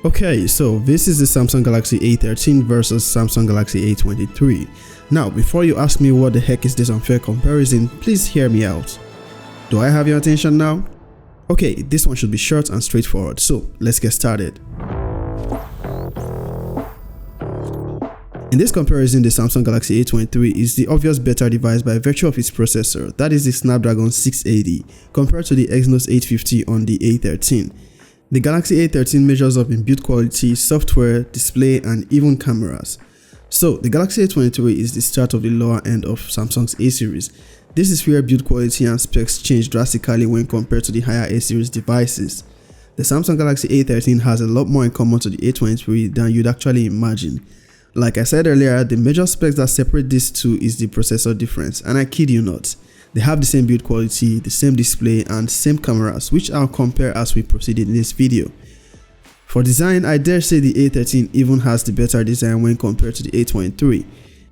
Okay, so this is the Samsung Galaxy A13 versus Samsung Galaxy A23. Now, before you ask me what the heck is this unfair comparison, please hear me out. Do I have your attention now? Okay, this one should be short and straightforward, so let's get started. In this comparison, the Samsung Galaxy A23 is the obvious better device by virtue of its processor, that is the Snapdragon 680, compared to the Exynos 850 on the A13. The Galaxy A13 measures up in build quality, software, display, and even cameras. So, the Galaxy A23 is the start of the lower end of Samsung's A series. This is where build quality and specs change drastically when compared to the higher A series devices. The Samsung Galaxy A13 has a lot more in common to the A23 than you'd actually imagine. Like I said earlier, the major specs that separate these two is the processor difference, and I kid you not. They have the same build quality, the same display, and same cameras, which I'll compare as we proceed in this video. For design, I dare say the A13 even has the better design when compared to the A23.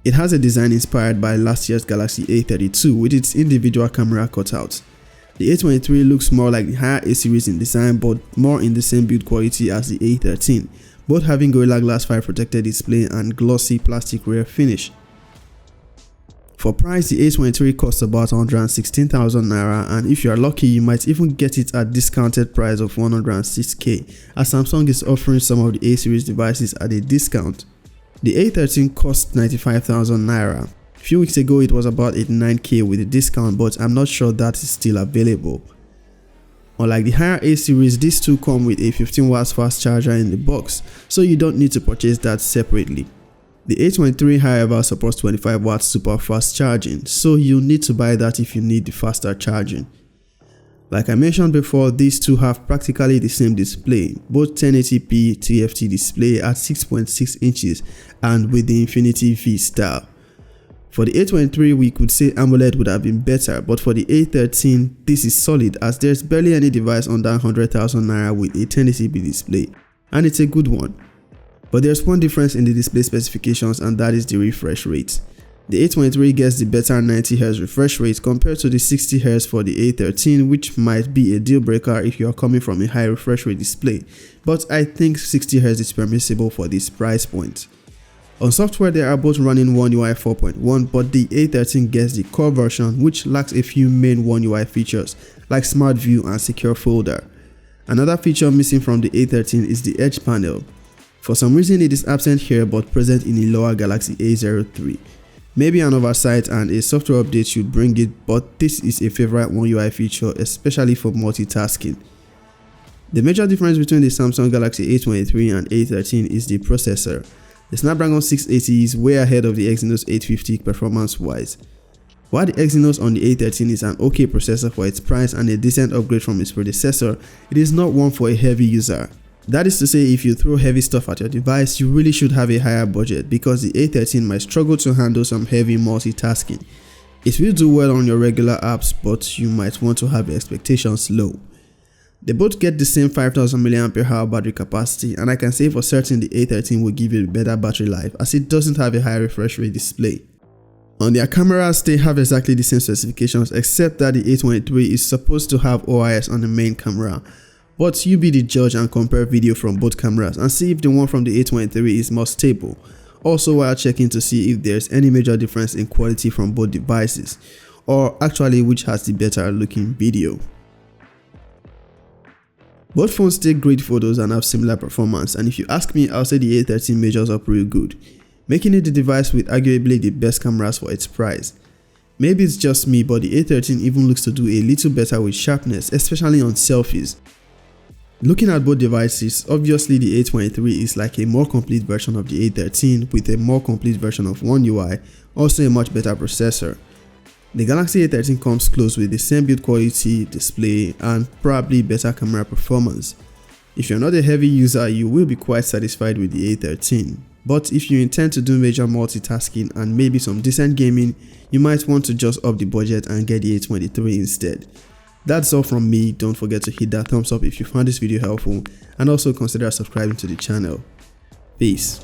It has a design inspired by last year's Galaxy A32 with its individual camera cutouts. The A23 looks more like the higher A series in design but more in the same build quality as the A13, both having Gorilla Glass 5 protected display and glossy plastic rear finish. For price, the A23 costs about 116,000 naira, and if you are lucky, you might even get it at discounted price of 106k, as Samsung is offering some of the A series devices at a discount. The A13 costs 95,000 naira. A few weeks ago, it was about 89k with a discount, but I'm not sure that is still available. Unlike the higher A series, these two come with a 15 watts fast charger in the box, so you don't need to purchase that separately. The A23 however supports 25 watts super fast charging, so you'll need to buy that if you need the faster charging. Like I mentioned before, these two have practically the same display, both 1080p TFT display at 6.6 inches and with the Infinity V style. For the A23 we could say AMOLED would have been better, but for the A13 this is solid as there's barely any device under 100,000 naira with a 1080p display, and it's a good one. But there's one difference in the display specifications, and that is the refresh rate. The A23 gets the better 90Hz refresh rate compared to the 60Hz for the A13, which might be a deal breaker if you are coming from a high refresh rate display, but I think 60Hz is permissible for this price point. On software, they are both running One UI 4.1, but the A13 gets the core version, which lacks a few main One UI features like Smart View and Secure Folder. Another feature missing from the A13 is the Edge panel. For some reason it is absent here but present in the lower Galaxy A03. Maybe an oversight and a software update should bring it, but this is a favorite One UI feature, especially for multitasking. The major difference between the Samsung Galaxy A23 and A13 is the processor. The Snapdragon 680 is way ahead of the Exynos 850 performance-wise. While the Exynos on the A13 is an okay processor for its price and a decent upgrade from its predecessor, it is not one for a heavy user. That is to say, if you throw heavy stuff at your device, you really should have a higher budget because the A13 might struggle to handle some heavy multitasking. It will do well on your regular apps, but you might want to have your expectations low. They both get the same 5000 mAh battery capacity, and I can say for certain the A13 will give you a better battery life as it doesn't have a high refresh rate display. On their cameras, they have exactly the same specifications except that the A23 is supposed to have OIS on the main camera. But you be the judge and compare video from both cameras and see if the one from the A23 is more stable. Also while checking to see if there's any major difference in quality from both devices, or actually which has the better looking video. Both phones take great photos and have similar performance, and if you ask me, I'll say the A13 measures up real good, making it the device with arguably the best cameras for its price. Maybe it's just me, but the A13 even looks to do a little better with sharpness, especially on selfies. Looking at both devices, obviously the A23 is like a more complete version of the A13 with a more complete version of One UI, also a much better processor. The Galaxy A13 comes close with the same build quality, display, and probably better camera performance. If you're not a heavy user, you will be quite satisfied with the A13. But if you intend to do major multitasking and maybe some decent gaming, you might want to just up the budget and get the A23 instead. That's all from me. Don't forget to hit that thumbs up if you found this video helpful, and also consider subscribing to the channel. Peace.